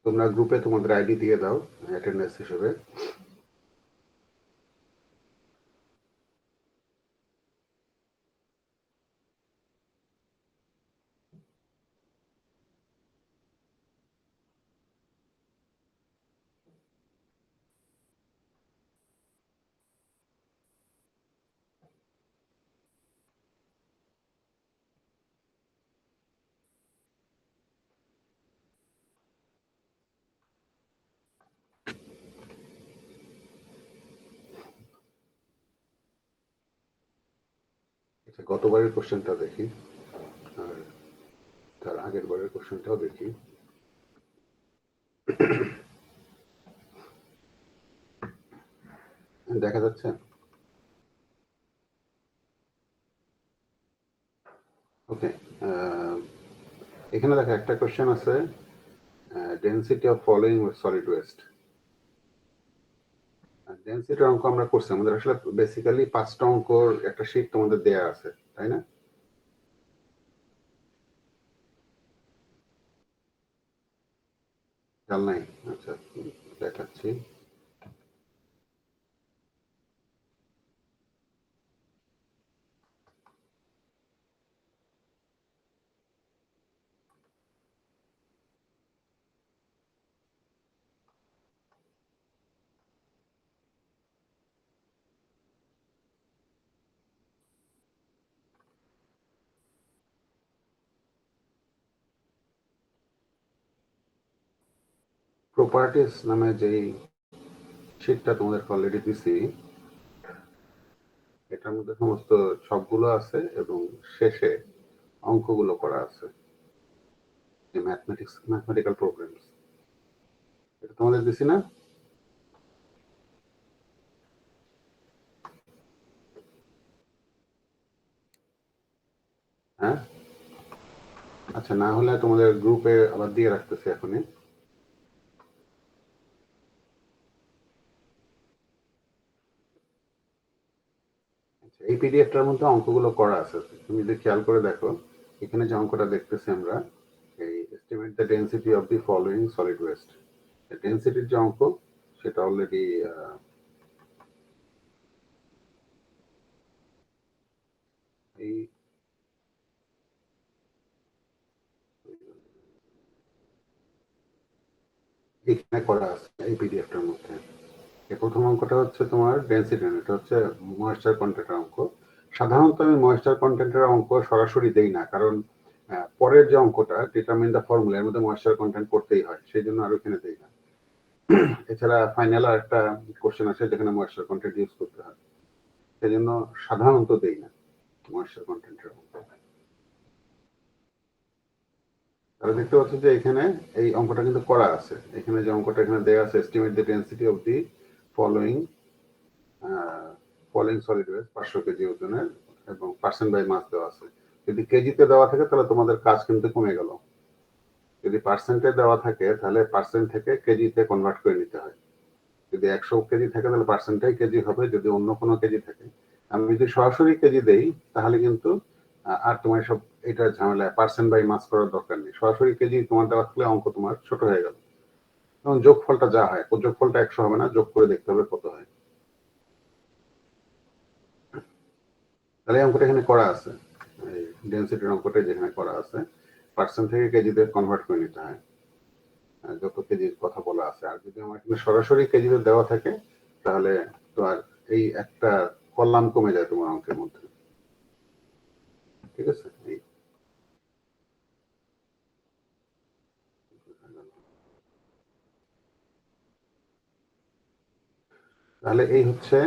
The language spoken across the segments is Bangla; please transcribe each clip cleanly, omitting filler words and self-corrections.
তোমরা গ্রুপে তোমাদের আইডি দিয়ে দাও অ্যাটেন্ডেন্স হিসেবে। গতবারের কোশ্চেনটা দেখি আর তার আগের বারের কোশ্চেনটাও দেখি। দেখা যাচ্ছে? ওকে, এখানে দেখো একটা কোশ্চেন আছে, density of following solid waste. ডেন্সিটির অঙ্ক আমরা করছি, আমাদের আসলে বেসিক্যালি 5টা অঙ্কর একটা শীট তোমাদের দেয়া আছে, তাই না? খেয়াল নাই? আচ্ছা, দেখাচ্ছি। প্রপার্টিস নামে যেই শীটটা তোমাদেরকে অলরেডি দিছি, এটার মধ্যে সমস্ত সবগুলো আছে এবং শেষে অঙ্কগুলো করা আছে, ম্যাথমেটিক্যাল প্রবলেমস। এটা তোমাদের দিছি না? হ্যাঁ, আচ্ছা, না হলে তোমাদের গ্রুপে আবার দিয়ে রাখতেছি এখনই। এই পিডিএফটার মধ্যে অঙ্কগুলো করা আছে, তুমি যদি খেয়াল করে দেখো, এখানে যে অঙ্কটা দেখতেছি আমরা, এই estimate the density of the following solid waste, ডেন্সিটির যে অঙ্ক সেটা অলরেডি এই এখানে করা আছে এই পিডিএফটার মধ্যে। এই প্রথম অঙ্কটা হচ্ছে তোমার ডেন্সিটি, এটা হচ্ছে ময়েশ্চার কন্টেন্টের অঙ্ক। সাধারণত আমি ময়েশ্চার কন্টেন্টের অঙ্ক সরাসরি দেই না, কারণ পরের যে অঙ্কটা ডিটারমিন দ্য ফর্মুলা, এর মধ্যে ময়েশ্চার কন্টেন্ট করতেই হয়, সেই জন্য আর ওখানে দেই না। এছাড়া ফাইনাল আর একটা কোশ্চেন আছে যেখানে ময়েশ্চার কন্টেন্ট ইউজ করতে হয়, সেই জন্য সাধারণত দেই না ময়েশ্চার কন্টেন্টের অঙ্ক। তাহলে দেখতে পাচ্ছ যে এখানে এই অঙ্কটা কিন্তু করা আছে, এখানে যে অঙ্কটা এখানে দেওয়া আছে, estimate the density of the following solid West 500 KG ওজনের এবং পার্সেন্ট বাই মাস দেওয়া আছে। যদি কেজিতে দেওয়া থাকে তাহলে তোমাদের কাজ কিন্তু কমে গেল, যদি পার্সেন্টে দেওয়া থাকে তাহলে পার্সেন্ট থেকে কেজিতে কনভার্ট করে নিতে হয়। যদি 100 কেজি থাকে তাহলে পার্সেন্টটাই কেজি হবে, যদি অন্য কোনো কেজি থাকে। আমি যদি সরাসরি কেজি দেই তাহলে কিন্তু আর তোমার সব এটা ঝামেলা পার্সেন্ট বাই মাস করার দরকার নেই, সরাসরি কেজি তোমার দেওয়া থাকলে অঙ্ক তোমার ছোট হয়ে গেল। এবং যোগফলটা যা হয়, যোগফলটা 100 হবে না, যোগ করে দেখতে হবে কত হয়। তাহলে অঙ্কটা এখানে করা আছে, ডেন্সিটির অঙ্কটা যেখানে করা আছে, পার্সেন্ট থেকে কেজিতে কনভার্ট করে নিতে হয় যত কেজির কথা বলা আছে। আর যদি আমার এখানে সরাসরি কেজিতে দেওয়া থাকে তাহলে তো আর এই একটা কলাম কমে যায় তোমার অঙ্কের মধ্যে। ঠিক আছে, এই তাহলে এই হচ্ছে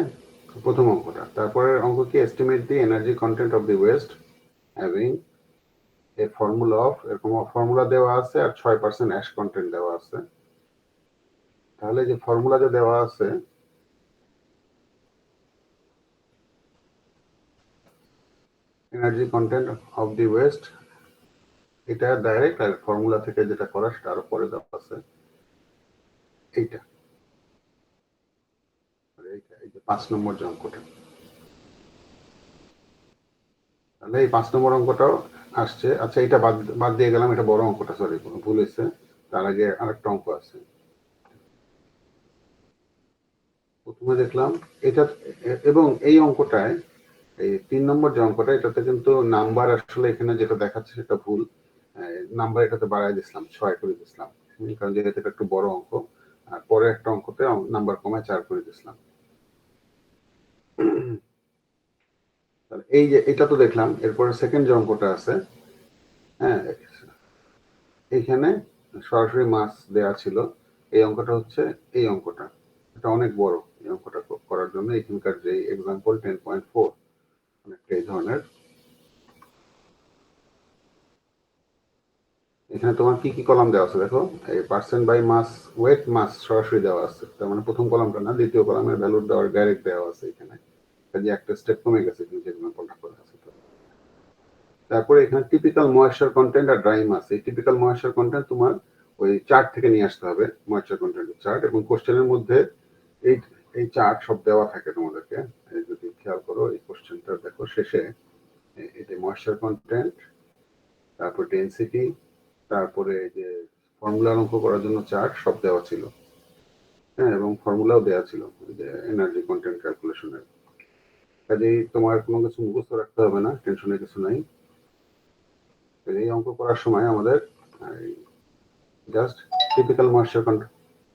প্রথম অঙ্কটা। তারপরের অঙ্ক কি, estimate the energy content of the West having a formula of, এরকম ফর্মুলা দেওয়া আছে আর 6% অ্যাশ কন্টেন্ট দেওয়া আছে। তাহলে যে ফর্মুলা যে দেওয়া আছে, energy content of the West, এটা ডাইরেক্ট, আর ফর্মুলা থেকে যেটা করা সেটা আরো পরে দেওয়া আছে, এইটা এইটা এই যে 5 নম্বর যে অঙ্কটা। তাহলে এই 5 নম্বর অঙ্কটাও আসছে। আচ্ছা, এটা বাদ বাদ দিয়ে গেলাম, এটা বড় অঙ্কটা, সরি ভুল হয়েছে, তার আগে আরেকটা অঙ্ক আছে। প্রথমে দেখলাম এটা, এবং এই অঙ্কটায় এই 3 নম্বর যে অঙ্কটা, এটাতে কিন্তু নাম্বার আসলে এখানে যেটা দেখাচ্ছে সেটা ভুল। নাম্বার এটাতে বাড়াই দিছিলাম, 6 করে দিছিলাম, কারণ যেহেতু এটা একটু বড় অঙ্ক। আর পরে একটা অঙ্কতে নাম্বার কমায় 4 করে দিছিলাম। এই যে এটা তো দেখলাম, এরপরে সেকেন্ড যে অঙ্কটা আছে, হ্যাঁ, এইখানে সরাসরি মাস দেয়া ছিল। এই অঙ্কটা হচ্ছে এই অঙ্কটা, এটা অনেক বড়। এই অঙ্কটা করার জন্য এখানকার যে এক্সাম্পল 10.4 অনেকটা এই ধরনের। এখানে তোমার কি কি কলাম দেওয়া আছে দেখো, এই পার্সেন্ট বাই মাস, ওয়েট, মাস সরাসরি দেওয়া আছে। তার মানে প্রথম কলামটা না, দ্বিতীয় কলামের ভ্যালু দেওয়ার ডাইরেক্ট দেওয়া আছে এখানে। কাজে একটা স্টেপ কমে গেছে কিন্তু এক্সাম্পলটা করে আছে। তারপরে এখানে টিপিক্যাল ময়েশ্চার কন্টেন্ট আর ড্রাই মাস। এই টিপিক্যাল ময়েশ্চার কন্টেন্ট তোমার ওই চার্ট থেকে নিয়ে আসতে হবে, ময়েশ্চার কন্টেন্টের চার্ট। এবং কোশ্চেনের মধ্যে এই এই চার্ট সব দেওয়া থাকে তোমাদেরকে। যদি খেয়াল করো এই কোশ্চেনটা দেখো, শেষে এটা ময়েশ্চার কন্টেন্ট, তারপর ডেনসিটি, তারপরে যে ফর্মুলার অঙ্ক করার জন্য চার্ট সব দেওয়া ছিল। হ্যাঁ, এবং ফর্মুলাও দেওয়া ছিল যে এনার্জি কন্টেন্ট ক্যালকুলেশনের। কাজেই তোমার কোনো কিছু মুখস্থ রাখতে হবে না, টেনশনের কিছু নাই। এই অঙ্ক করার সময় আমাদের জাস্ট টিপিক্যাল ময়েশ্চার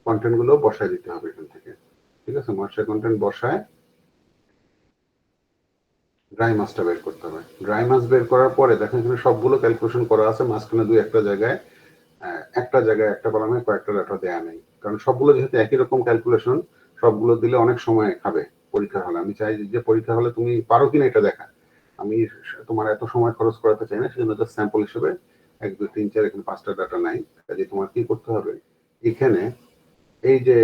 কন্টেন্ট গুলো বসায় দিতে হবে এখান থেকে। ঠিক আছে, ময়েশ্চার কন্টেন্ট বসায় ড্রাই মাসটা বের করতে হবে। ড্রাই মাস বের করার পরে দেখেন এখানে সবগুলো ক্যালকুলেশন করা আছে, মাঝখানে দুই একটা জায়গায় একটা কলামে কয়েকটা ডাটা দেয়া নেই, কারণ সবগুলো যেহেতু একই রকম ক্যালকুলেশন, সবগুলো দিলে অনেক সময় খাবে পরীক্ষা হলে। আমি চাই যে পরীক্ষা হলে তুমি পারো কিনা এটা দেখা। আমি তোমার এত সময় খরচ করাতে চাই না, সেজন্য জাস্ট স্যাম্পল হিসেবে 1 2 3 4 এখানে 5টা ডাটা নাই। কাজে তোমার কি করতে হবে, এখানে এই যে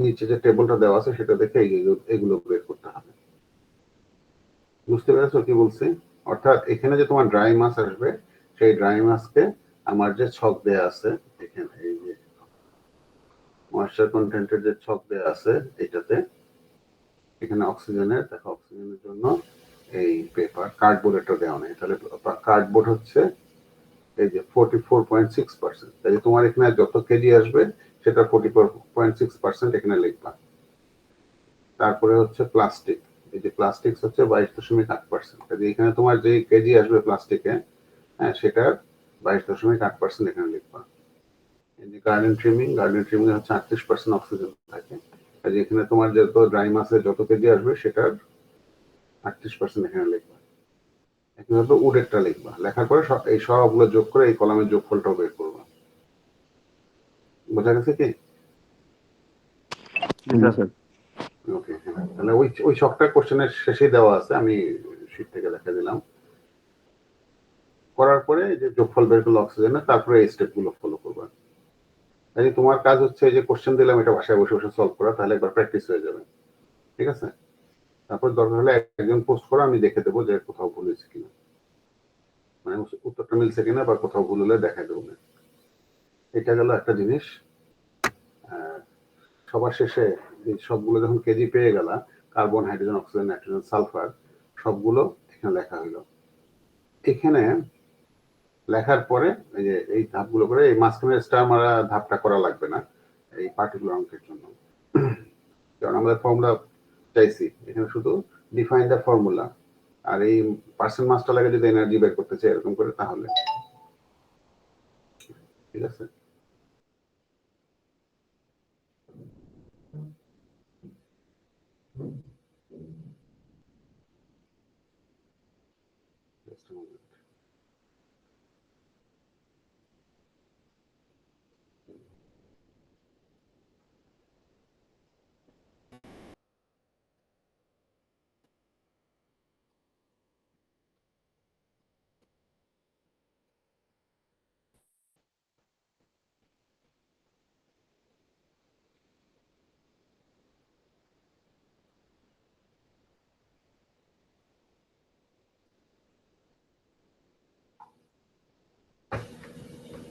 নিচে যে টেবিলটা দেওয়া আছে সেটা দেখে এগুলো বের করতে হবে। বুঝতে পেরেছো কি বলছি? অর্থাৎ এখানে যে তোমার ড্রাই মাস আসবে, সেই ড্রাই মাসকে আমার যে ছক দেয়া আছে এখানে, এই যে ময়েশ্চার কন্টেন্টের যে ছক দেয়া আছে এটাতে, এখানে অক্সিজেনের, দেখো অক্সিজেনের জন্য এই পেপার কার্ডবোর্ড একটা দেওয়া নেই, তাহলে কার্ডবোর্ড হচ্ছে এই যে 44.6%। তাই তোমার এখানে যত কেজি আসবে সেটা 44.6% এখানে লিখবা। তারপরে হচ্ছে প্লাস্টিক, এই যে প্লাস্টিক হচ্ছে 22.8%। কাজে এখানে তোমার যে কেজি আসবে প্লাস্টিকে, হ্যাঁ, সেটার 22.8% এখানে লিখবা। এই যে গার্ডেন ট্রিমিং হচ্ছে 38% অক্সিজেন থাকে। কাজে এখানে তোমার যত ড্রাই মাসে যত কেজি আসবে সেটার 38% এখানে লিখবা। একইভাবে উডেরটা লিখবা, লেখার পরে এই সবগুলো যোগ করে এই কলামের যোগফলটাও বের করবা। বোঝা গেছে কি? ওকে, হ্যাঁ, তাহলে ওই ওই ছকটা কোশ্চেনের শেষেই দেওয়া আছে, আমি শীট থেকে দেখা দিলাম। করার পরে যে যোগফল বের করলো অক্সিজেনের, তারপরে এই স্টেপ গুলো ফলো করবা। তাই তোমার কাজ হচ্ছে যে কোশ্চেন দিলাম এটা বাসায় বসে বসে সলভ করা, তাহলে একবার প্র্যাকটিস হয়ে যাবে। ঠিক আছে, তারপর দরকার হলে একজন পোস্ট করো, আমি দেখে দেবো যে কোথাও ভুল হয়েছে কিনা, মানে উত্তরটা মিলছে কিনা, বা কোথাও ভুল হলে দেখা দেবো না। এটা গেল একটা জিনিস। সবার শেষে সবগুলো যখন কেজি পেয়ে গেলা, carbon, hydrogen, oxygen, nitrogen, sulphur, সবগুলো এখানে লেখা হইলো। এখানে লেখার পরে এই যে এই ধাপগুলো করে এই মাঝখানে স্টার মারা ধাপটা করা লাগবে না এই পার্টিকুলার অঙ্কের জন্য, কারণ আমাদের ফর্মুলা চাইছি এখানে শুধু ডিফাইন দ্য ফর্মুলা। আর এই পার্সেন্ট মাসটা লাগে যদি এনার্জি বের করতে চাই এরকম করে, তাহলে ঠিক আছে। Just a moment.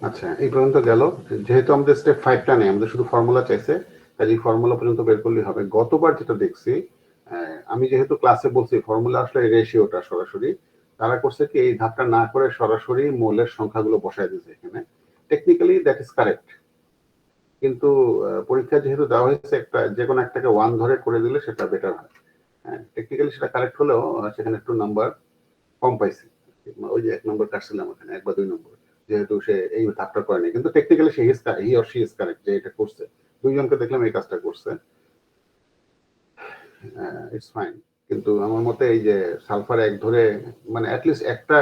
আচ্ছা, এই পর্যন্ত গেল। যেহেতু আমাদের স্টেপ 5টা নেই, আমাদের শুধু ফর্মুলা চাইছে, তাহলে এই ফর্মুলা পর্যন্ত বের করলেই হবে। গতবার যেটা দেখছি, আমি যেহেতু ক্লাসে বলছি ফর্মুলা আসলে রেশিওটা সরাসরি, তারা করছে কি এই ধাপটা না করে সরাসরি মোলের সংখ্যাগুলো বসায় দিয়েছে এখানে। টেকনিক্যালি দ্যাট ইজ কারেক্ট, কিন্তু পরীক্ষা যেহেতু দেওয়া হয়েছে একটা যে কোনো একটাকে 1 ধরে করে দিলে সেটা বেটার হয়। হ্যাঁ, টেকনিক্যালি সেটা কারেক্ট হলেও সেখানে একটু নাম্বার কম পাইছি। ওই যে 1 নম্বর কাটছিলাম ওখানে 1 বা 2 নম্বর। যেহেতু সে এই ধাপটা করেনি। কিন্তু technically he or she is correct যে এটা করছে। 2 জনকে দেখলাম এই কাজটা করছে। It's fine. কিন্তু আমার মতে এই যে সালফার 1 ধরে মানে এট লিস্ট একটা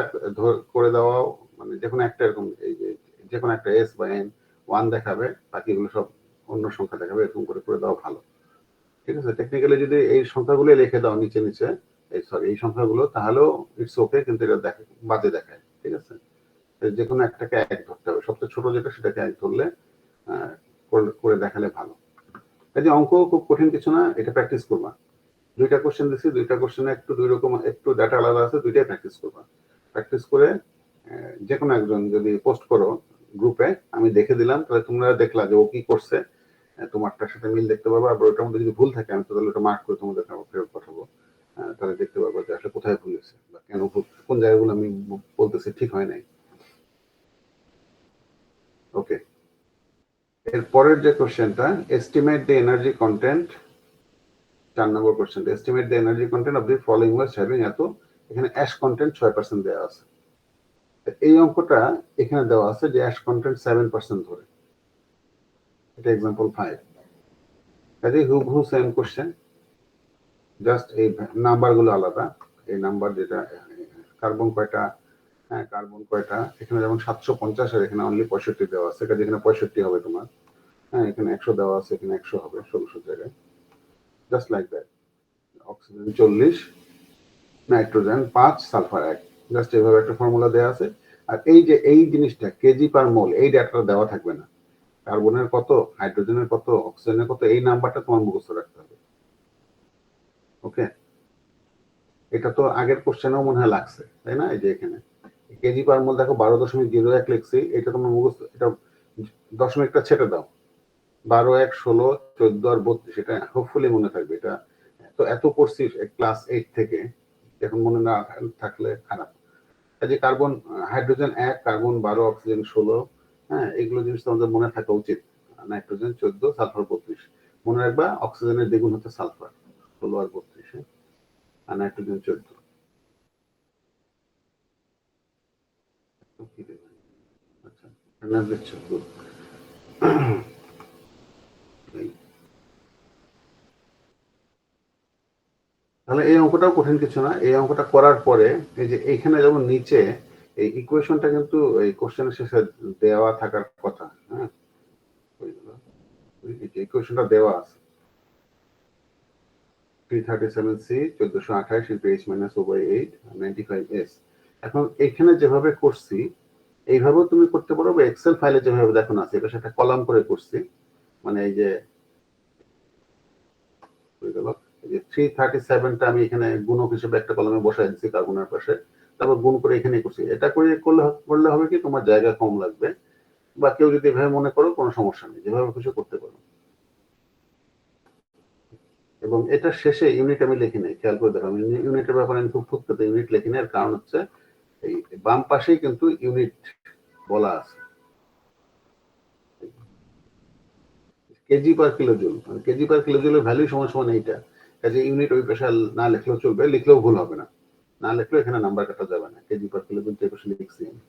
করে দেওয়াও মানে যেকোনো একটা এরকম এই যে যেকোনো একটা এস বা এন 1 দেখাবে, বাকিগুলো সব অন্য সংখ্যা দেখাবে, এরকম করে দেওয়া ভালো। ঠিক আছে? টেকনিক্যালি যদি এই সংখ্যাগুলো লিখে দাও নিচে, এই সংখ্যাগুলো তাহলেও ইটস ওকে, কিন্তু এটা বাজে দেখায়। ঠিক আছে? যেকোনো একটাকে 1 ধরতে হবে। সবচেয়ে ছোট যেটা সেটাকে 1 ধরলে করে দেখালে ভালো। কাজে অঙ্ক খুব কঠিন কিছু না, এটা প্র্যাকটিস করবা। 2টা কোশ্চেন দিছি, 2টা কোশ্চেনে একটু 2 রকম একটু ডাটা আলাদা আছে, 2টাই প্র্যাকটিস করবা। প্র্যাকটিস করে যেকোনো একজন যদি পোস্ট করো গ্রুপে, আমি দেখে দিলাম, তাহলে তোমরা দেখলা যে ও কি করছে, তোমারটার সাথে মিল দেখতে পারবা। আবার ওটার মধ্যে যদি ভুল থাকে আমি তাহলে ওটা মার্ক করে তোমাদের ফেরত পাঠাবো। তাহলে দেখতে পারবো যে আসলে কোথায় ভুল হয়েছে বা কেন ভুল, কোন জায়গাগুলো আমি বলতেছি ঠিক হয় নাই। ওকে, এর পরের যে কোশ্চেনটা, estimate the energy content, 4 number question, estimate the energy content of the following was having এত, এখানে অ্যাশ কন্টেন্ট 6% দেওয়া আছে। এই অঙ্কটা এখানে দেওয়া আছে যে অ্যাশ কন্টেন্ট 7% ধরে, এটা এক্সাম্পল 5। কাজে হুবহু সেম কোশ্চেন, জাস্ট এই নাম্বার গুলো আলাদা। এই নাম্বার যেটা কার্বন কয়টা, হ্যাঁ কার্বন কয়টা, এখানে যেমন 750 আর এখানে অনলি 65 দেওয়া আছে, কাজে এখানে 65 হবে তোমার। হ্যাঁ, এখানে 100 দেওয়া আছে, এখানে 100 হবে 1600 জায়গায়। Just like that. Oxygen 40, nitrogen 5, sulphur 1। Just এইভাবে একটা ফর্মুলা দেওয়া আছে। আর এই যে এই জিনিসটা কেজি পার মোল, এই ডাটাটা দেওয়া থাকবে না। কার্বনের কত, হাইড্রোজেনের কত, অক্সিজেনের কত, এই নাম্বারটা তোমার মুখস্থ রাখতে হবে। ওকে, এটা তো আগের কোশ্চেনেও মনে হয় লাগছে, তাই না? এই যে এখানে কেজি পার মোল দেখো 12.01 লিখছি, এটা তোমার মুখস্থ, এটা দশমিকটা ছেটে দাও, 12, 1, 16, 14 আর 32, এটা হোপফুলি মনে থাকবে। এটা তো এত পড়ছি ক্লাস 8 থেকে, এখন মনে না থাকলে খারাপ। কাজে কার্বন, হাইড্রোজেন 1, কার্বন 12, অক্সিজেন 16, হ্যাঁ এগুলো জিনিস তোমাদের মনে থাকা উচিত। Nitrogen 14, sulphur 32। মনে রাখবা অক্সিজেনের দ্বিগুণ হচ্ছে সালফার, 16 আর 32, হ্যাঁ, আর নাইট্রোজেন 14। আচ্ছা, এনার্জি 14। তাহলে এই অঙ্কটাও কঠিন কিছু না। এই অঙ্কটা করার পরে এই যে এইখানে যেমন নিচে এই ইকুয়েশনটা কিন্তু এই কোশ্চেনের শেষে দেওয়া থাকার কথা। হ্যাঁ, ইকুয়েশনটা দেওয়া আছে 337C 1428 into H minus over 8 95S। এখন এখানে যেভাবে করছি এইভাবেও তুমি করতে পারো, বা এক্সেল ফাইলে যেভাবে দেখো না, এটা সেটা কলাম করে করছি। মানে এই যে 337টা আমি এখানে গুণক হিসেবে একটা কলমে বসাই দিচ্ছি কার্বনের পাশে, তারপর গুণ করে এখানে করছি। এটা করলে হবে কি, তোমার জায়গা কম লাগবে। বা কেউ যদি এভাবে মনে করো কোনো সমস্যা নেই, যেভাবে কিছু করতে পারো। এবং এটা শেষে ইউনিট আমি লিখি নাই, খেয়াল করে দেখো, আমি ইউনিটের ব্যাপারে আমি খুব ফুটতে ইউনিট লিখি নাই। এর কারণ হচ্ছে এই বাম পাশেই কিন্তু ইউনিট বলা আছে, কেজি পার কিলো জুল, মানে কেজি পার কিলো জুলের ভ্যালু সমান সমান এইটা। কাজে ইউনিট ওই পেশা না লিখলেও চলবে, লিখলেও ভুল হবে না। না লিখলেও এখানে নাম্বার কাটা যাবে না, কেজি পার কিলো জুল এই পেশা লিখছি আমি।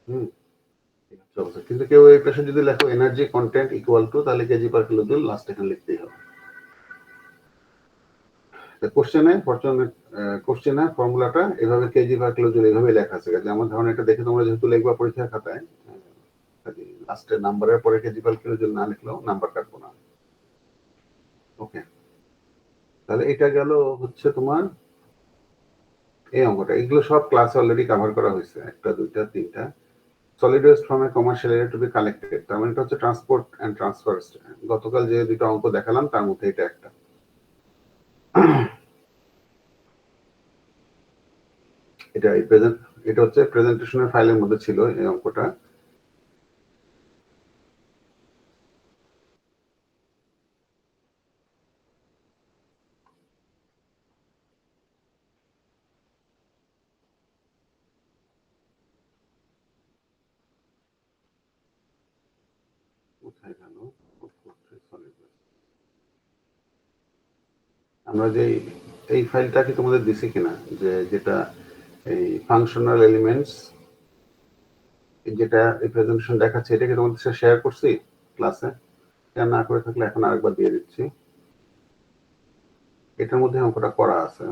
হুম, কিন্তু কেউ এই পেশা যদি লেখো এনার্জি কন্টেন্ট ইকুয়াল টু, তাহলে KG per kilo joule last এখানে লিখতেই হবে। কোশ্চেনের ফর্মুলাটা এভাবে কেজি পার কিলো জুল এইভাবে লেখা আছে। কাজে আমার ধারণা এটা দেখে তোমরা যেহেতু লিখবা পরীক্ষার খাতায়, লাস্টের নাম্বারের পরে কেজি পার কিলো জুল না লিখলেও নাম্বার কাটবো না। ওকে, তাহলে এটা গেল হচ্ছে তোমার এই অঙ্কটা। এগুলো সব ক্লাসে অলরেডি কভার করা হয়েছে, 1, 2, 3টা। Solid waste from a commercial area to be collected, তার মানে এটা হচ্ছে ট্রান্সপোর্ট এন্ড ট্রান্সফার। গতকাল যে দুটো অঙ্ক দেখালাম তার মধ্যে এটা একটা। এটা এই প্রেজেন্ট, এটা হচ্ছে প্রেজেন্টেশনের ফাইলের মধ্যে ছিল এই অঙ্কটা। কোথায় গেল? আমরা যে এই ফাইলটা কি তোমাদের দিছি কিনা, যে যেটা এই ফাংশনাল এলিমেন্টস, যেটা এই প্রেজেন্টেশন দেখাচ্ছে, এটা কি তোমাদের সাথে শেয়ার করছি ক্লাসে? শেয়ার না করে থাকলে এখন আরেকবার দিয়ে দিচ্ছি। এটার মধ্যে অঙ্কটা করা আছে।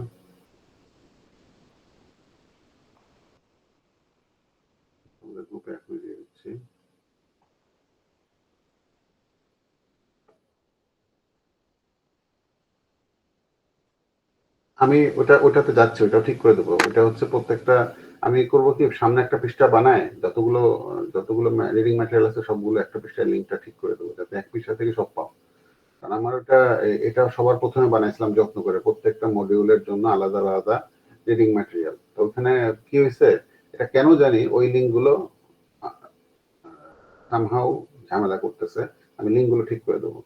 আমাদের গ্রুপে এখন দিয়ে দিচ্ছি। আমি ওটাতে যাচ্ছি, ওটাও ঠিক করে দেবো। ওটা হচ্ছে প্রত্যেকটা আমি করবো কি, সামনে একটা পৃষ্ঠা বানায় যতগুলো যতগুলো রিডিং ম্যাটেরিয়াল আছে সবগুলো একটা পৃষ্ঠার লিঙ্কটা ঠিক করে দেবো, যাতে এক পৃষ্ঠা থেকে সব পাও। কারণ আমার এটা সবার প্রথমে বানাইছিলাম যত্ন করে, প্রত্যেকটা মডিউলের জন্য আলাদা আলাদা রিডিং ম্যাটেরিয়াল। তো ওখানে কি হয়েছে, এটা কেন জানি ওই লিঙ্কগুলো সামহাউ ঝামেলা করতেছে। আমি লিঙ্কগুলো ঠিক করে দেবো।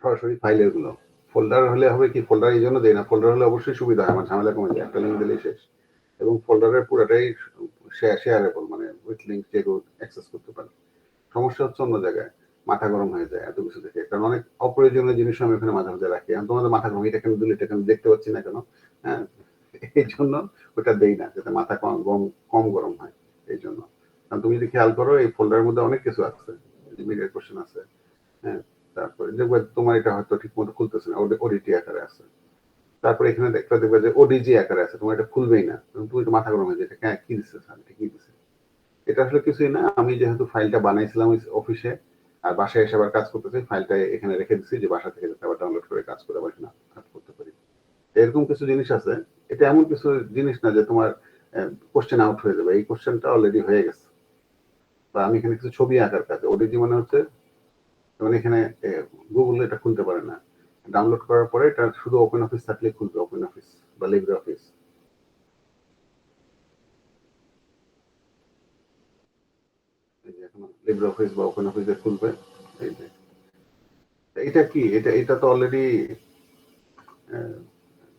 সরাসরি ফাইলের গুলো ফোল্ডার হলে হবে কি, ফোল্ডার এই জন্য দেয় না, ফোল্ডার হলে অবশ্যই সুবিধা হয়, আমার ঝামেলা কমে যায়, একটা লিঙ্ক দিলেই শেষ। এবং ফোল্ডারের পুরাটাই শেয়ারেবল, মানে উইথ লিঙ্ক যে কেউ অ্যাক্সেস করতে পারে। সমস্যা হচ্ছে অন্য জায়গায়, মাথা গরম হয়ে যায় এত কিছু দেখে, কারণ অনেক অপ্রয়োজনীয় জিনিস আমি ওখানে মাঝে মাঝে রাখি। আমি তোমাদের মাথা গরম, এটা কেন দিলে, এটা কেন দেখতে পাচ্ছি না কেন, হ্যাঁ, এই জন্য ওটা দেই না, যাতে মাথা কম গরম হয়। এই জন্য, কারণ তুমি যদি খেয়াল করো এই ফোল্ডারের মধ্যে অনেক কিছু আছে, মিডিয়ার কোশ্চেন আছে, হ্যাঁ, তারপরে দেখবে তোমার এটা হয়তো ঠিক মতো খুলতেছে না, ওডিটি আকারে আছে। তারপরে এখানে দেখবে যে ওডিজি আকারে আছে, তোমার এটা খুলবেই না, তুমি তো মাথা গরম হয়ে যায়, এটা কি দিচ্ছে স্যার, এটা কি দিচ্ছে। এটা আসলে কিছুই না, আমি যেহেতু ফাইলটা বানাইছিলাম অফিসে আর বাসায় এসে আবার কাজ করতেছি, ফাইলটা এখানে রেখে দিচ্ছি যে বাসা থেকে যাতে আবার ডাউনলোড করে কাজ করে আবার কাজ করতে পারি। এরকম কিছু জিনিস আছে। এটা এমন কিছু জিনিস না যে তোমার কোশ্চেন আউট হয়ে যাবে, এই কোশ্চেনটা অলরেডি হয়ে গেছে। বা আমি এখানে কিছু ছবি আঁকার কাজ, ওডিজি মানে হচ্ছে, মানে এখানে গুগল এটা খুলতে পারে না, ডাউনলোড করার পরে এটা শুধু ওপেন অফিস থাকলে খুলবে, ওপেন অফিস বা লিব্রে অফিস। এই যে এখন লিব্রে অফিস বা ওপেন অফিসে খুলবে। এই যে এটা কি, এটা তো অলরেডি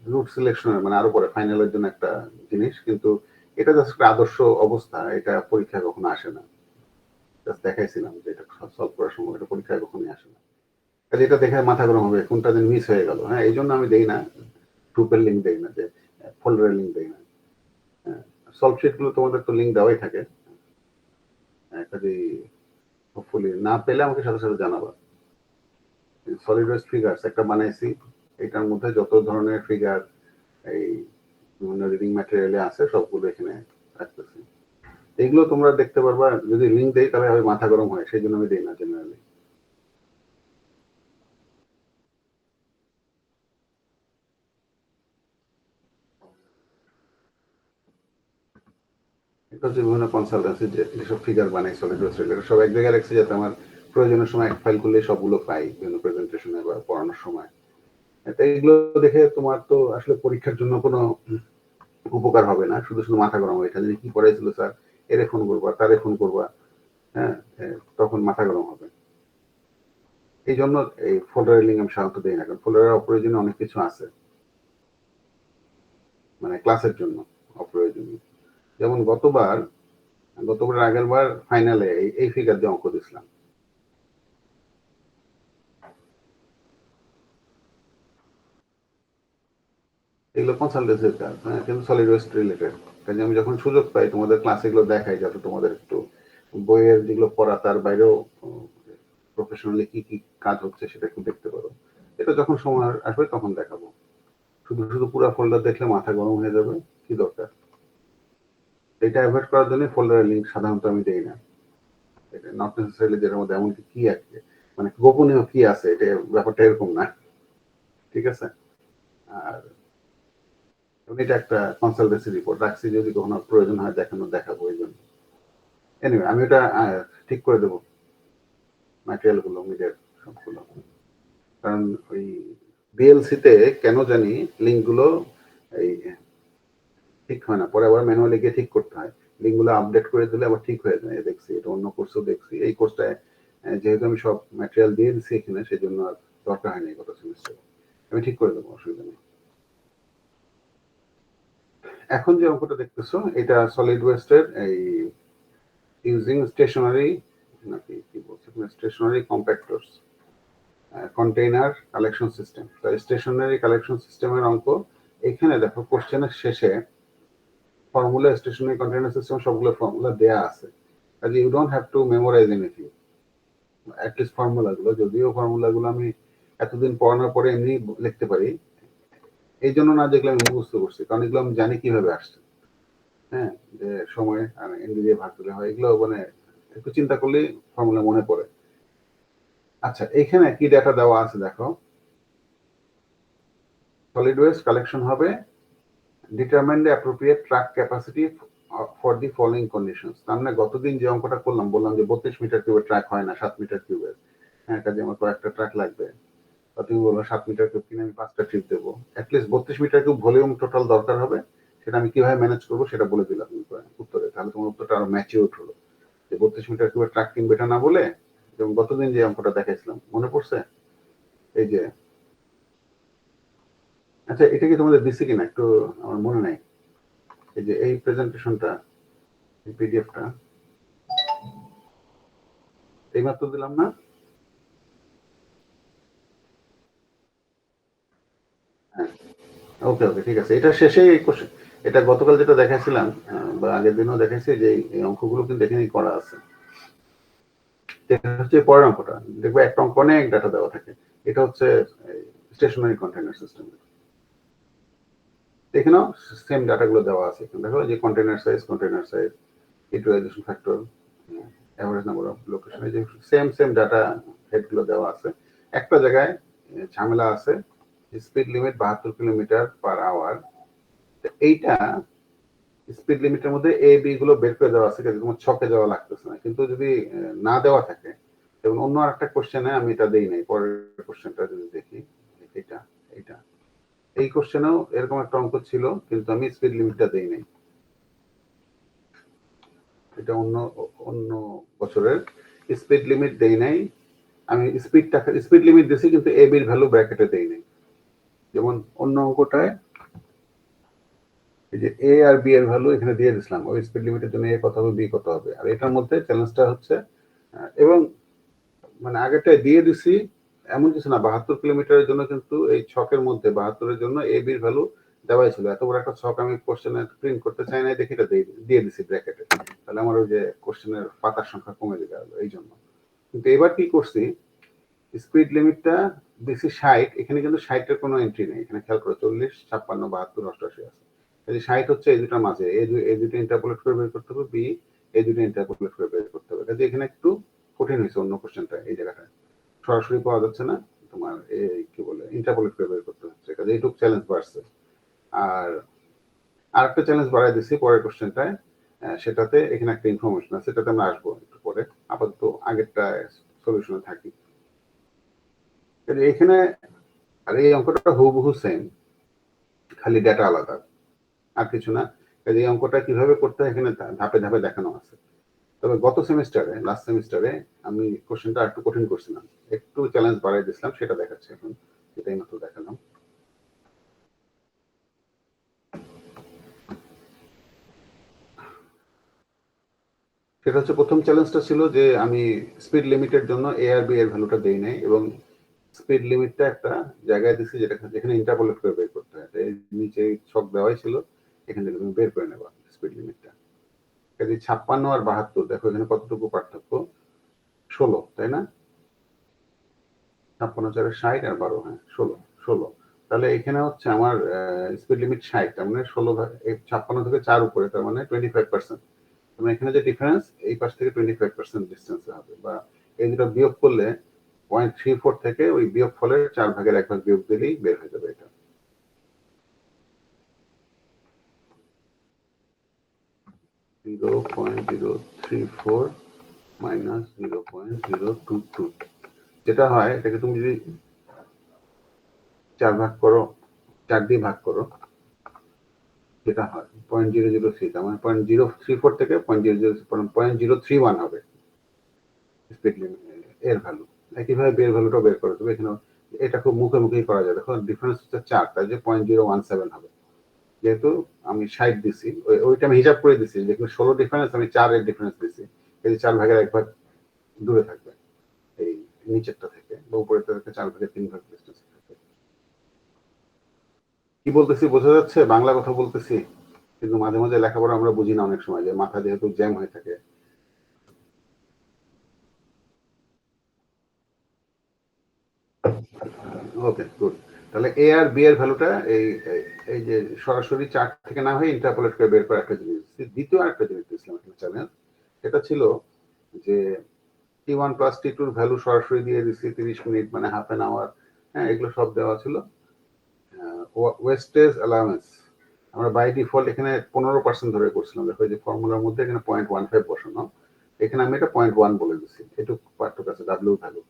রুট সিলেকশনের মানে আরো পরে ফাইনালের জন্য একটা জিনিস, কিন্তু এটা জাস্ট একটা আদর্শ অবস্থা, এটা পরীক্ষায় কখনো আসে না। জাস্ট দেখাইছিলাম যে এটা সলভ করার সময় এটা পরীক্ষায় কখনোই আসে না। কাজে এটা দেখে মাথা গরম হবে, কোনটা দিন মিস হয়ে গেল। হ্যাঁ, এই জন্য আমি দেই না, গ্রুপের লিঙ্ক দেই না, যে ফোল্ডারের লিঙ্ক দেই না। হ্যাঁ, সলভ শিট গুলো তোমাদের তো লিঙ্ক দেওয়াই থাকে। কাজে হোপফুলি না পেলে আমাকে সাথে সাথে জানাবা। সলিড ওয়েস্ট ফিগার্স একটা বানাইছি, এটার মধ্যে যত ধরনের ফিগার এই বিভিন্ন রিডিং ম্যাটেরিয়ালে আছে সবগুলো এখানে রাখতেছি। এগুলো তোমরা দেখতে পারবা, যদি লিঙ্ক দেই তাহলে হবে মাথা গরম হয়, সেই জন্য আমি দিই না জেনারেলি। এটা হচ্ছে বিভিন্ন কনসালটেন্সি যেসব ফিগার বানাই সলিড ওয়েস্ট রিলেটেড, সব এক জায়গায় রাখছি যাতে আমার প্রয়োজনের সময় এক ফাইল করলে সবগুলো পাই বিভিন্ন প্রেজেন্টেশনে বা পড়ানোর সময়। তো এগুলো দেখে তোমার তো আসলে পরীক্ষার জন্য কোনো উপকার হবে না, শুধু শুধু মাথা গরম হবে, এটা যদি কি পড়াইছিল স্যার, এরে ফোন করবা তারে ফোন করবা, হ্যাঁ, তখন মাথা গরম হবে। এই জন্য এই ফোল্ডারের লিঙ্ক আমি সাধারণত দিই না, কারণ ফোল্ডারের অপ্রয়োজনীয় অনেক কিছু আছে, মানে ক্লাসের জন্য অপ্রয়োজনীয়। যেমন গতবার আগের বার ফাইনালে এই ফিগার দিয়ে অঙ্ক দিছিলাম। এগুলো কনসালটেন্সির কাজ, হ্যাঁ, কিন্তু সলিড ওয়েস্ট রিলেটেড। কাজে আমি যখন সুযোগ পাই তোমাদের ক্লাসে এগুলো দেখাই, যাতে তোমাদের একটু বইয়ের যেগুলো পড়া তার বাইরেও প্রফেশনালি কি কি কাজ হচ্ছে সেটা একটু দেখতে পারো। এটা যখন সময় আসবে তখন দেখাবো। শুধু শুধু পুরো ফোল্ডার দেখলে মাথা গরম হয়ে যাবে, কি দরকার। এটা অ্যাভয়েড করার জন্য ফোল্ডারের লিঙ্ক সাধারণত আমি দেই না। এটা নট নেসেসারিলি যেটার মধ্যে এমন কি আছে, মানে গোপনীয় কি আছে, এটা ব্যাপারটা এরকম না, ঠিক আছে। আর এটা একটা কনসালটেন্সি রিপোর্ট রাখছি, যদি কখনো প্রয়োজন হয় দেখাবো এই জন্য। এনিওয়ে আমি ওটা ঠিক করে দেবো ম্যাটেরিয়াল গুলো, মিডিয়ার সবগুলো। কারণ ওই বিএলসি তে কেন জানি লিঙ্ক গুলো এই ঠিক হয় না, পরে আবার ম্যানুয়ালি গিয়ে ঠিক করতে হয়। লিঙ্ক গুলো আপডেট করে দিলে আবার ঠিক হয়ে যায়, দেখছি এটা অন্য কোর্সেও দেখছি। এই কোর্সটায় যেহেতু আমি সব ম্যাটেরিয়াল দিয়ে দিচ্ছি এখানে, সেই জন্য আর দরকার হয়নি গত সেমিস্টারে। আমি ঠিক করে দেবো, অসুবিধা নেই। এখন যে অঙ্কটা দেখতেছো এটা সলিড ওয়েস্টের এই ইউজিং স্টেশনারি নাকি কি বলছে stationary compactors container collection system. তো স্টেশনারি কালেকশন সিস্টেমের অঙ্ক এখানে দেখো কোশ্চেনের শেষে ফর্মুলা স্টেশনারি কন্টেইনার সিস্টেম সবগুলো ফর্মুলা দেয়া আছে, কাজে you don't have to memorise anything, at least ফর্মুলাগুলো, যদিও ফর্মুলাগুলো আমি এতদিন পড়ানোর পরে এমনি লিখতে পারি, এই জন্য না দেখলে আমি মুখস্থ করছি, কারণ এগুলো আমি জানি কিভাবে আসছে। হ্যাঁ, যে সময় এনডি দিয়ে ভাগ করলে হয়, এগুলো মানে একটু চিন্তা করলে ফর্মুলা মনে পড়ে। আচ্ছা, এখানে কি ডাটা দেওয়া আছে দেখো, সলিড ওয়েস্ট কালেকশন হবে determine the appropriate truck capacity for the following conditions. তার মানে গতদিন যে অঙ্কটা করলাম, বললাম যে 32 মিটার কিউবের ট্রাক হয় না 7 মিটার কিউবের, হ্যাঁ, কাজে আমার কয়েকটা ট্রাক লাগবে, বা তুমি বললো 7 মিটার কিউব কিনে আমি 5টা ট্রিপ দেবো, at least 32 metre cube volume total দরকার হবে, সেটা আমি কিভাবে ম্যানেজ করবো সেটা বলে দিলাম উত্তরে, তাহলে তোমার উত্তরটা আরো ম্যাচিউর হলো, যে 32 মিটার কিউবের ট্রাক কিনবে এটা না বলে, যেমন গতদিন যে অঙ্কটা দেখাইছিলাম মনে পড়ছে, এই যে, আচ্ছা এটা কি তোমাদের দিছি কিনা একটু আমার মনে নাই, এই যে এই প্রেজেন্টেশনটা, এই পিডিএফটা এইমাত্র দিলাম না? হ্যাঁ, ওকে ওকে, ঠিক আছে, এটা শেষে এই কোশ্চেন, এটা গতকাল যেটা দেখাইছিলাম বা আগের দিনও দেখাইছি, যে এই অঙ্কগুলো কিন্তু এখানেই করা আছে। এটা হচ্ছে পরের অঙ্কটা, দেখবে একটা অঙ্ক অনেক ডাটা দেওয়া থাকে, এটা হচ্ছে স্টেশনারি কন্টেইনার সিস্টেম। এখানেও সেম ডাটাগুলো দেওয়া আছে, দেখো যে container size, utilisation factor, average number of location, এই যে সেম ডাটা হেডগুলো দেওয়া আছে। একটা জায়গায় ঝামেলা আছে, speed limit 72 kilometre per hour, এইটা স্পিড লিমিটের মধ্যে এ বি গুলো বের করে দেওয়া আছে, কিন্তু তোমার ছকে দেওয়া লাগতেছে না, কিন্তু যদি না দেওয়া থাকে, যেমন অন্য আরেকটা কোশ্চেনে আমি এটা দেই নাই, পরের কোশ্চেনটা যদি দেখি, এটা এটা এই কোশ্চেনেও এরকম একটা অঙ্ক ছিল, কিন্তু আমি স্পিড লিমিটটা দেই নাই, এটা অন্য অন্য বছরের, স্পিড লিমিট দেই নাই আমি, স্পিড লিমিট দিছি কিন্তু এ বির ভ্যালু ব্র্যাকেটে দেই নাই। যেমন অন্য অঙ্কটায় এই যে এ আর বি এর ভ্যালু এখানে দিয়ে দিছিলাম, ওই স্পিড লিমিটের জন্য এ কত হবে বি কত হবে, আর এটার মধ্যে চ্যালেঞ্জটা হচ্ছে এবং মানে আগেরটায় দিয়ে দিছি এমন কিছু না, 72 কিলোমিটারের জন্য কিন্তু এই ছকের মধ্যে 72-এর জন্য এ বির ভ্যালু দেওয়াই ছিল, এত বড় একটা ছক আমি কোশ্চেনে প্রিন্ট করতে চাই না দেখি এটা দিয়ে দিছি ব্র্যাকেটে, তাহলে আমার ওই যে কোশ্চেনের পাতার সংখ্যা কমে গেল এই জন্য। কিন্তু এবার কি করছি, স্পিড লিমিটটা দিছি 60, এখানে কিন্তু 60-এর কোনো এন্ট্রি নেই, এখানে খেয়াল করো 40, 56, 72, 88 আছে, এই 60 হচ্ছে এই দুটার মাঝে, এই দুটো ইন্টারপোলেট করে বের করতে হবে, বি এই দুটো ইন্টারপোলেট করে বের করতে হবে, কাজে এখানে একটু কঠিন হয়েছে অন্য কোশ্চেনটা, এই জায়গাটা সরাসরি পাওয়া যাচ্ছে না, তোমার এই কি বলে ইন্টারপোলেট করে বের করতে হচ্ছে, কাজে এইটুকু চ্যালেঞ্জ বাড়ছে। আর আরেকটা চ্যালেঞ্জ বাড়াই দিচ্ছি পরের কোশ্চেনটায়, সেটাতে এখানে একটা ইনফরমেশন আছে, সেটাতে আমরা আসবো একটু পরে, আপাতত আগেরটা সলিউশনে থাকি। এখানে আর এই অঙ্কটা হুবহু সেম, খালি ডেটা আলাদা, আর কিছু না, এই অঙ্কটা কিভাবে করতে হয় এখানে ধাপে ধাপে দেখানো আছে। তবে গত সেমিস্টারে, লাস্ট সেমিস্টারে আমি কোশ্চেনটা একটু কঠিন করছিলাম, একটু চ্যালেঞ্জ বাড়াই দিয়েছিলাম, সেটা দেখাচ্ছি এখন, এটাই মাত্র দেখালাম। সেটা হচ্ছে প্রথম চ্যালেঞ্জটা ছিল যে আমি স্পিড লিমিটের জন্য এ আর বি এর ভ্যালুটা দেই নাই, এবং স্পিড লিমিটটা একটা জায়গায় দিছি যেখানে ইন্টারপোলেট করে বের করতে হয়, নিচে ছক দেওয়াই ছিল, এখান থেকে তুমি বের করে নেবা স্পিড লিমিটটা। কাজে 56 আর 72, দেখো এখানে কতটুকু পার্থক্য, 16, তাই না? 56 4 60 আর 12, হ্যাঁ 16, তাহলে এখানে হচ্ছে আমার স্পিড লিমিট 60, তার মানে 16 56 থেকে 4 উপরে, তার মানে 25%, মানে এখানে যে ডিফারেন্স এই পাশ থেকে 25% ডিস্টেন্সে হবে, বা এই দুটো বিয়োগ করলে 0.34 থেকে ওই বিয়োগ ফলের 4/1 বিয়োগ দিলেই বের হয়ে যাবে এটা। -0.034 -0.022, যেটা হয় এটাকে তুমি যদি 4 ভাগ করো, 4 দিয়ে ভাগ করো, যেটা হয় 0.003, তার মানে 0.034 থেকে 0.031 হবে স্পিড লিমিট এর ভ্যালু। একইভাবে বের ভ্যালুটা বের করে দেবে, এখানে এটা খুব মুখে মুখেই করা যায়, দেখো ডিফারেন্স হচ্ছে 4, তাই যে 0.017 হবে, যেহেতু আমি 60 দিছি, ওইটা আমি হিসাব করে দিছি, যেখানে 16 ডিফারেন্স আমি 4 এর ডিফারেন্স দিছি, এই 4/1 দূরে থাকবে এই নিচেরটা থেকে, বা উপরের থেকে 4/3 ডিস্টেন্স থাকে। কি বলতেছি বোঝা যাচ্ছে? বাংলা কথা বলতেছি, কিন্তু মাঝে মাঝে লেখাপড়া আমরা বুঝি না অনেক সময়, যে মাথা যেহেতু জ্যাম হয়ে থাকে। ওকে, গুড। তাহলে এ আর বি এর ভ্যালুটা এই এই যে সরাসরি চার্ট থেকে না হয়ে ইন্টারপোলেট করে বের করা একটা জিনিস। দ্বিতীয় আরেকটা জিনিস দিয়েছিলাম একটা চ্যালেঞ্জ, এটা ছিল যে T1 প্লাস T2 এর ভ্যালু সরাসরি দিয়ে দিচ্ছি 30 মিনিট, মানে হাফ এন আওয়ার। হ্যাঁ, এগুলো সব দেওয়া ছিল। ওয়েস্টেজ অ্যালাউন্স আমরা বাই ডিফল্ট এখানে 15% ধরে করছিলাম। দেখো যে ফর্মুলার মধ্যে এখানে 0.15 বসানো, এখানে আমি এটা 0.1 বলে দিচ্ছি। এটুকু পার্থক্য আছে, ডাব্লিউ ভ্যালু।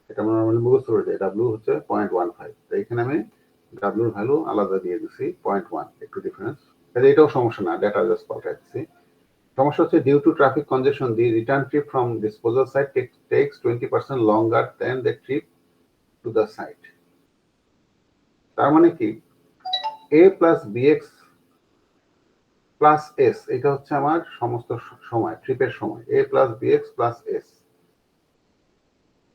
এটা আমরা নর্মালি মুখস্থ করে যাই, ডাব্লিউ হচ্ছে 0.15। তো এখানে আমি ডাব্লিউর ভ্যালু আলাদা দিয়ে দিচ্ছি 0.1, একটু ডিফারেন্স। এটাও সমস্যা না, ডেটা জাস্ট পাল্টাই দিচ্ছি। সমস্যা হচ্ছে due to traffic congestion the return trip from disposal site takes 20% longer than the trip to the site. তার মানে কি, A plus BX plus S, এটা হচ্ছে আমার সমস্ত সময়, ট্রিপের সময়। A plus BX plus S,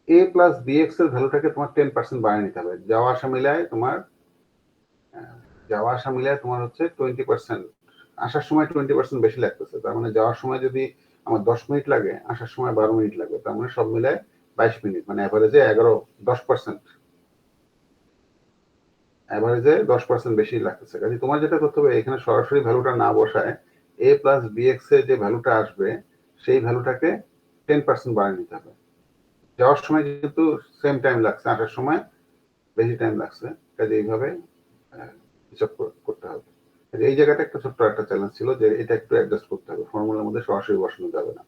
A plus BX এর ভ্যালুটাকে তোমার 10% বাড়িয়ে নিতে হবে। যাওয়া আসা মিলায় তোমার হচ্ছে 20%। আসার সময় 20% বেশি লাগতেছে, তার মানে যাওয়ার সময় যদি আমার 10 মিনিট লাগে, আসার সময় 12 মিনিট লাগবে, তার মানে সব মিলায় 22 মিনিট, মানে অ্যাভারেজে 10%। অ্যাভারেজে 10% বেশি লাগতেছে। কাজে তোমার যেটা করতে হবে, এখানে সরাসরি ভ্যালুটা না বসায় এ প্লাস বিএক্স এর যে ভ্যালুটা আসবে, সেই ভ্যালুটাকে 10% বাড়িয়ে নিতে হবে। যাওয়ার সময় কিন্তু সেম টাইম লাগছে, আসার সময় বেশি টাইম লাগছে। কাজে এইভাবে হিসাব করতে হবে। এই জায়গাটা একটা ছোট্ট একটা চ্যালেঞ্জ ছিল, যে এটা একটু অ্যাডজাস্ট করতে হবে, ফর্মুলার মধ্যে সরাসরি বসানো যাবে না।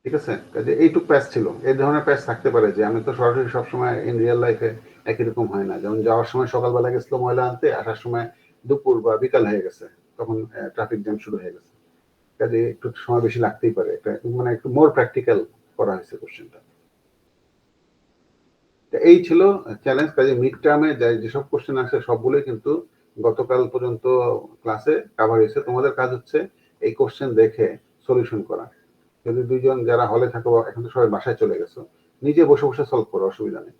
ঠিক আছে, কাজে এইটুক প্যাচ ছিল। এই ধরনের প্যাচ থাকতে পারে, যে আমি তো সরাসরি সবসময় ইন রিয়েল লাইফে একই রকম হয় না। যেমন যাওয়ার সময় সকালবেলা গেছিল ময়লা আনতে, আসার সময় দুপুর বা বিকাল হয়ে গেছে, তখন ট্রাফিক জ্যাম শুরু হয়ে গেছে। কাজে একটু সময় বেশি লাগতেই পারে। এটা মানে একটু মোর প্র্যাকটিক্যাল করা হয়েছে কোশ্চেনটা। এই ছিল চ্যালেঞ্জ। কাজে মিড টার্মে যেসব কোশ্চেন আসে সবগুলোই কিন্তু গতকাল পর্যন্ত ক্লাসে কাভার হয়েছে। তোমাদের কাজ হচ্ছে এই কোশ্চেন দেখে সলিউশন করা। যদি দুইজন যারা হলে থাকো, এখন তো সবাই বাসায় চলে গেছো, নিজে বসে বসে সলভ করো, অসুবিধা নেই।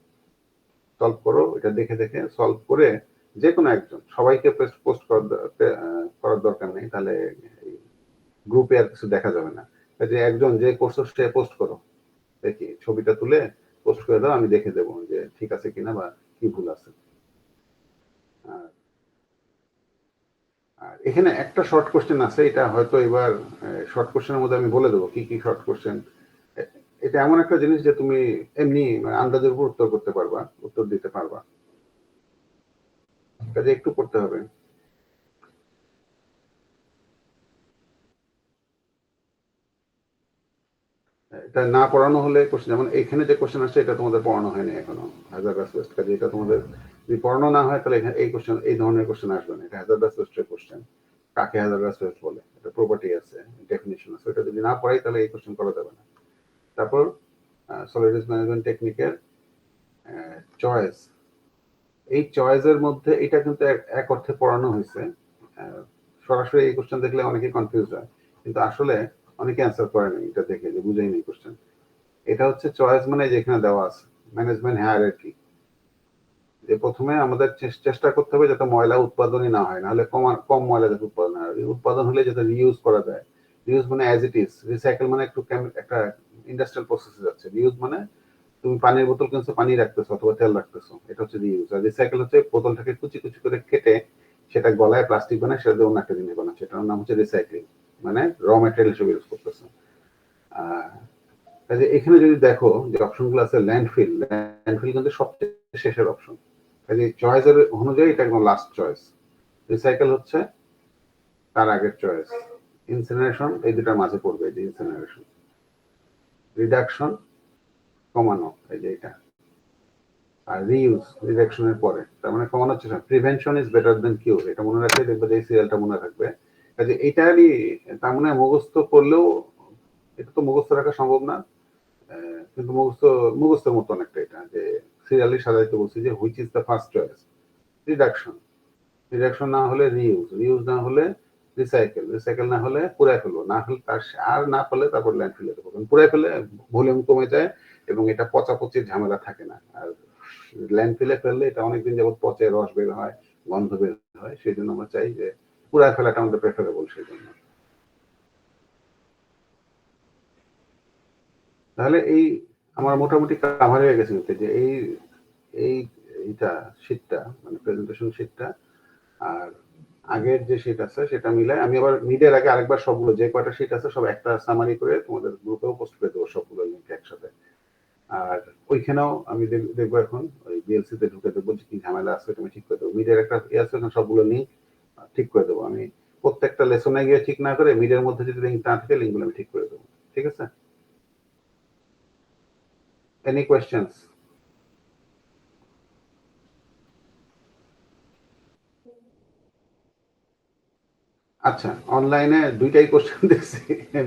সলভ করো, এটা দেখে দেখে সলভ করে যে কোনো একজন, সবাইকে পোস্ট করার দরকার নেই, তাহলে গ্রুপে আর কিছু দেখা যাবে না। যে একজন যে করছো সে পোস্ট করো, দেখি ছবিটা তুলে পোস্ট করে দাও, আমি দেখে দেবো যে ঠিক আছে কিনা বা কি ভুল আছে। আর আর এখানে একটা শর্ট কোশ্চেন আছে, এটা হয়তো এবার শর্ট কোশ্চেনের মধ্যে আমি বলে দেবো কি কি শর্ট কোশ্চেন। এটা এমন একটা জিনিস যে তুমি এমনি মানে আন্দাজের উপর উত্তর করতে পারবা, উত্তর দিতে পারবা। কাজে একটু পড়তে হবে। এটা না পড়ানো হলে কোশ্চেন, যেমন এখানে যে কোশ্চেন আসছে এটা তোমাদের পড়ানো হয়নি এখনো, হাজারদাস ওয়েস্ট। কাজে এটা তোমাদের যদি পড়ানো না হয়, তাহলে এখানে এই কোশ্চেন, এই ধরনের কোশ্চেন আসবে না। এটা হাজারদাস ওয়েস্টের কোশ্চেন। কাকে হাজারদাস ওয়েস্ট বলে, এটা প্রপার্টি আছে, ডেফিনিশন আছে। এটা যদি না পড়াই, তাহলে এই কোশ্চেন করা যাবে না। তারপর সলিড ম্যানেজমেন্ট টেকনিকের চয়েস, এই চয়েসের মধ্যে এটা কিন্তু এক অর্থে পড়ানো হয়েছে। সরাসরি এই কোশ্চেন দেখলে অনেকে কনফিউজ হয়, কিন্তু আসলে অনেকে অ্যান্সার করে না এটা দেখে, যে বুঝেই নেই কোশ্চেন। এটা হচ্ছে চয়েস মানে যেখানে দেওয়া আছে ম্যানেজমেন্ট হায়ারার্কি, যে প্রথমে আমাদের চেষ্টা করতে হবে যাতে ময়লা উৎপাদনই না হয়, নাহলে কম ময়লা যাতে উৎপাদন হয়। উৎপাদন হলে যাতে রিইউজ করা যায়। রিইউজ মানে অ্যাজ ইট ইজ, রিসাইকেল মানে একটু একটা ইন্ডাস্ট্রিয়াল প্রসেসে যাচ্ছে। রিইউজ মানে তুমি পানির বোতল কিনছো, পানি রাখতেছো অথবা তেল রাখতেছো, এটা হচ্ছে রিইউজ। আর রিসাইকেল হচ্ছে বোতলটাকে কুচি কুচি করে কেটে সেটা গলায় প্লাস্টিক বানায়, সেটা দিয়ে অন্য একটা জিনিস বানাচ্ছে, এটার নাম হচ্ছে রিসাইক্লিং, মানে র মেটেরিয়াল হিসেবে ইউজ করতেছে। কাজে এখানে যদি দেখো যে অপশনগুলো আছে, ল্যান্ডফিল, ল্যান্ডফিল কিন্তু সবচেয়ে শেষের অপশন। কাজে চয়েসের অনুযায়ী এটা একদম লাস্ট চয়েস। রিসাইকেল হচ্ছে তার আগের চয়েস। ইনসিনারেশন এই দুটার মাঝে পড়বে, এই যে ইনসিনারেশন। রিডাকশন কমানো, এই যে এটা। আর রিইউজ রিডাকশনের পরে, তার মানে কমানো হচ্ছে। প্রিভেনশন ইজ বেটার দেন কিউর, এটা মনে রাখলে দেখবে যে এই সিরিয়ালটা মনে রাখবে। কাজে এইটারই তার মানে মুখস্থ করলেও, এটা তো মুখস্থ রাখা সম্ভব না, কিন্তু মুখস্থের মতো অনেকটা এটা, যে সিরিয়ালি সাজাইতে বলছি যে which is the first choice. Reduction, reduction না হলে রিইউজ, রিইউজ না হলে রিসাইকেল না হলে পুরাই ফেলবো, না হলে তার আর না পারলে তারপর ল্যান্ডফিলে দেবো। পুরাই ফেলে ভলিউম কমে যায় এবং এটা পচাপচির ঝামেলা থাকে না। আর ল্যান্ডফিলে ফেললে এটা অনেকদিন যাবত পচে, রস বের হয়, গন্ধ বের হয়। সেই জন্য আমরা চাই যে পুরাই ফেলাটা আমাদের প্রেফারেবল। সেই জন্য তাহলে এই আমার মোটামুটি কাভার হয়ে গেছে যে এই এই এইটা শীটটা মানে প্রেজেন্টেশন শীটটা আর আগের যে শীট আছে সেটা মিলে আমি আবার মিডের আগে আরেকবার সবগুলো যে কয়টা শীট আছে সব একটা সামারি করে তোমাদের গ্রুপেও পোস্ট করে দেবো সবগুলো লিঙ্ক একসাথে। আর ওইখানেও আমি দেখবো এখন ওই বিএলসি তে ঢুকে দেখবো যে কি ঝামেলা আছে তুমি ঠিক করে দেবো। মিডের একটা আছে সবগুলো লিঙ্ক ঠিক করে দেবো আমি। প্রত্যেকটা লেসনে গিয়ে ঠিক না করে মিডের মধ্যে যদি লিঙ্ক না থাকে লিঙ্কগুলো আমি ঠিক করে দেবো। ঠিক আছে? Any questions? আচ্ছা, অনলাইনে দুইটাই কোশ্চেন দেখছি,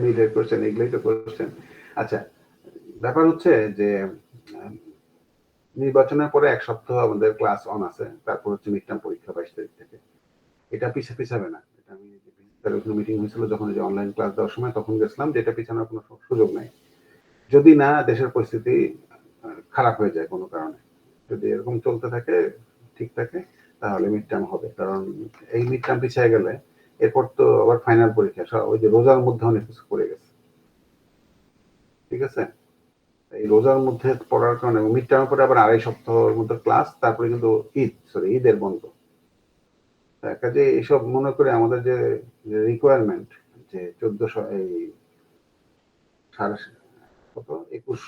মিডের কোশ্চেন, এগুলোই তো কোশ্চেন। আচ্ছা, ব্যাপার হচ্ছে যে নির্বাচনের পরে এক সপ্তাহ আমাদের ক্লাস অন আছে, তারপর হচ্ছে মিড টার্ম পরীক্ষা 22 তারিখ থেকে। এটা পিছাবে না। এটা আমি মিটিং হয়েছিল যখন যে অনলাইন ক্লাস দেওয়ার সময় তখন গেছিলাম যে এটা পিছানোর কোনো সুযোগ নাই। যদি না দেশের পরিস্থিতি খারাপ হয়ে যায় কোনো কারণে, যদি এরকম চলতে থাকে ঠিক থাকে তাহলে মিড টার্ম হবে। কারণ এই মিড টার্ম পিছিয়ে গেলে এরপর তো আবার ফাইনাল পরীক্ষা, ওই যে রোজার মধ্যে অনেক কিছু পড়ে গেছে। ঠিক আছে? এই রোজার মধ্যে পড়ার কারণে মিড টার্মের পরে আবার 2.5 সপ্তাহের মধ্যে ক্লাস, তারপরে কিন্তু ঈদের বন্ধ। কাজে এইসব মনে করে আমাদের যে রিকোয়ারমেন্ট যে 1400 এই সাড়ে কত 21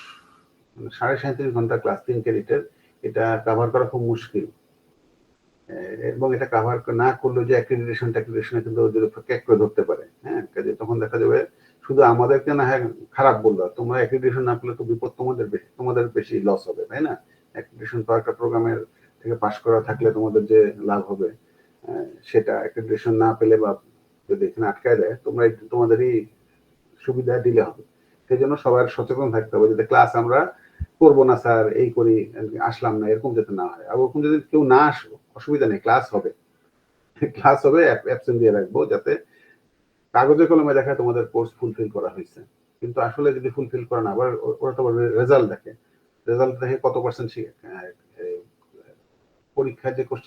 মানে 37.5 ঘন্টা ক্লাস 3 ক্রেডিটের, এটা কাভার করা খুব মুশকিল। এবং এটা কাভার না করলে যে অ্যাক্রিডিটেশনটা কিন্তু ওদের উপর ক্যাক করে ধরতে পারে। হ্যাঁ, কাজে তখন দেখা যাবে শুধু আমাদেরকে না হয় খারাপ বললো, তোমরা অ্যাক্রিডিটেশন না পেলে তো বিপদ তোমাদের বেশি লস হবে, তাই না? অ্যাক্রিডিটেশন তো একটা প্রোগ্রামের থেকে পাশ করা থাকলে তোমাদের যে লাভ হবে সেটা অ্যাক্রিডিটেশন না পেলে বা যদি এখানে আটকায় দেয় তোমরা তোমাদেরই সুবিধা দিলে হবে। সেই জন্য সবার সচেতন থাকতে হবে যাতে ক্লাস আমরা করবো না স্যার, এই করি আসলাম না, এরকম যাতে না হয়। আর ওরকম যদি কেউ না আসো অসুবিধা নেই, ক্লাস হবে, ক্লাস হবে, অ্যাবসেন্ট দিয়ে রাখবো যাতে কাগজে কলমে দেখায় তোমাদের কোর্স ফুলফিল করা হয়েছে। কিন্তু আসলে যদি ফুলফিল করে না, আবার ওরা তো রেজাল্ট দেখে, রেজাল্ট দেখে কত পার্সেন্ট পরীক্ষায় যে কোশ্চেন